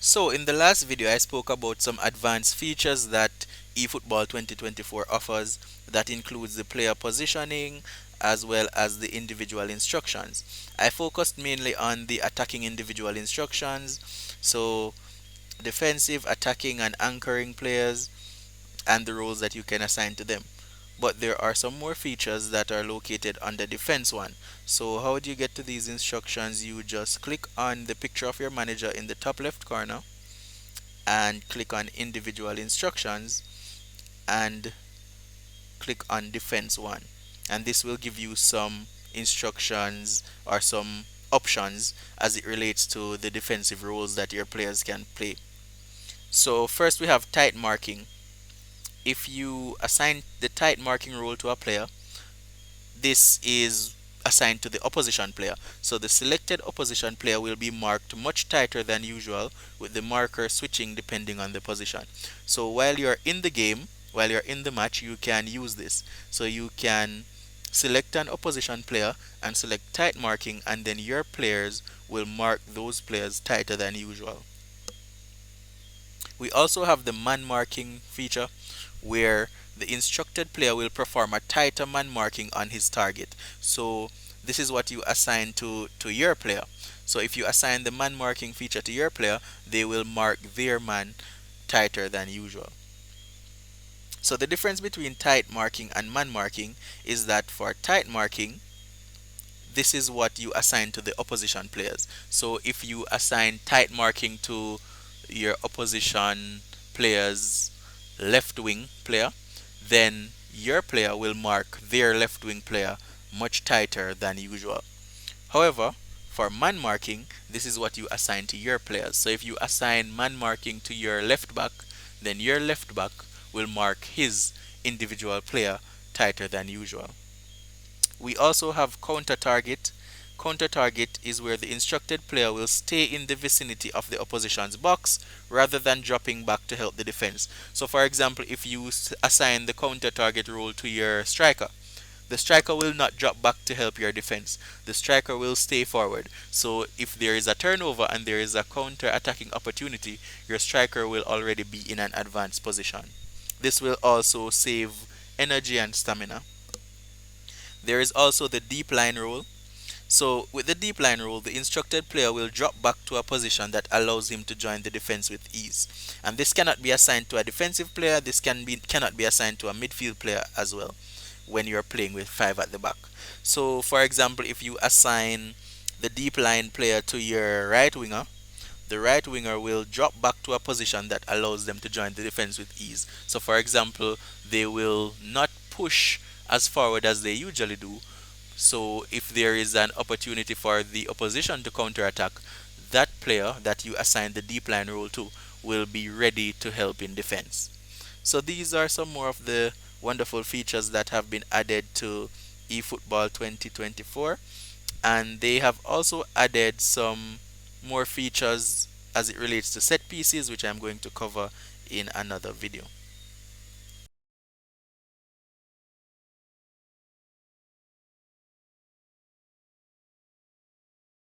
So in the last video I spoke about some advanced features that eFootball 2024 offers that includes the player positioning as well as the individual instructions. I focused mainly on the attacking individual instructions, so defensive, attacking and anchoring players and the roles that you can assign to them. But there are some more features that are located on the defense one. So how do you get to these instructions? You just click on the picture of your manager in the top left corner and click on individual instructions and click on defense one, and this will give you some instructions or some options as it relates to the defensive roles that your players can play. So first we have tight marking. If you assign the tight marking role to a player, this is assigned to the opposition player. So the selected opposition player will be marked much tighter than usual, with the marker switching depending on the position. So while you're in the game, while you're in the match, you can use this. So you can select an opposition player and select tight marking, and then your players will mark those players tighter than usual. We also have the man marking feature where the instructed player will perform a tighter man marking on his target. So this is what you assign to your player. So if you assign the man marking feature to your player, they will mark their man tighter than usual. So the difference between tight marking and man marking is that for tight marking, this is what you assign to the opposition players. So if you assign tight marking to your opposition player's left wing player, then your player will mark their left wing player much tighter than usual. However, for man marking, this is what you assign to your players. So if you assign man marking to your left back, then your left back will mark his individual player tighter than usual. We also have counter target. Counter target is where the instructed player will stay in the vicinity of the opposition's box rather than dropping back to help the defense. So for example, if you assign the counter target role to your striker, the striker will not drop back to help your defense. The striker will stay forward. So if there is a turnover and there is a counter attacking opportunity, your striker will already be in an advanced position. This will also save energy and stamina. There is also the deep line role. So with the deep line rule, the instructed player will drop back to a position that allows him to join the defense with ease. And this cannot be assigned to a defensive player, this cannot be assigned to a midfield player as well when you're playing with five at the back. So for example, if you assign the deep line player to your right winger, the right winger will drop back to a position that allows them to join the defense with ease. So for example, they will not push as forward as they usually do, so if there is an opportunity for the opposition to counterattack, that player that you assign the deep line role to will be ready to help in defense. So these are some more of the wonderful features that have been added to eFootball 2024, and they have also added some more features as it relates to set pieces, which I'm going to cover in another video.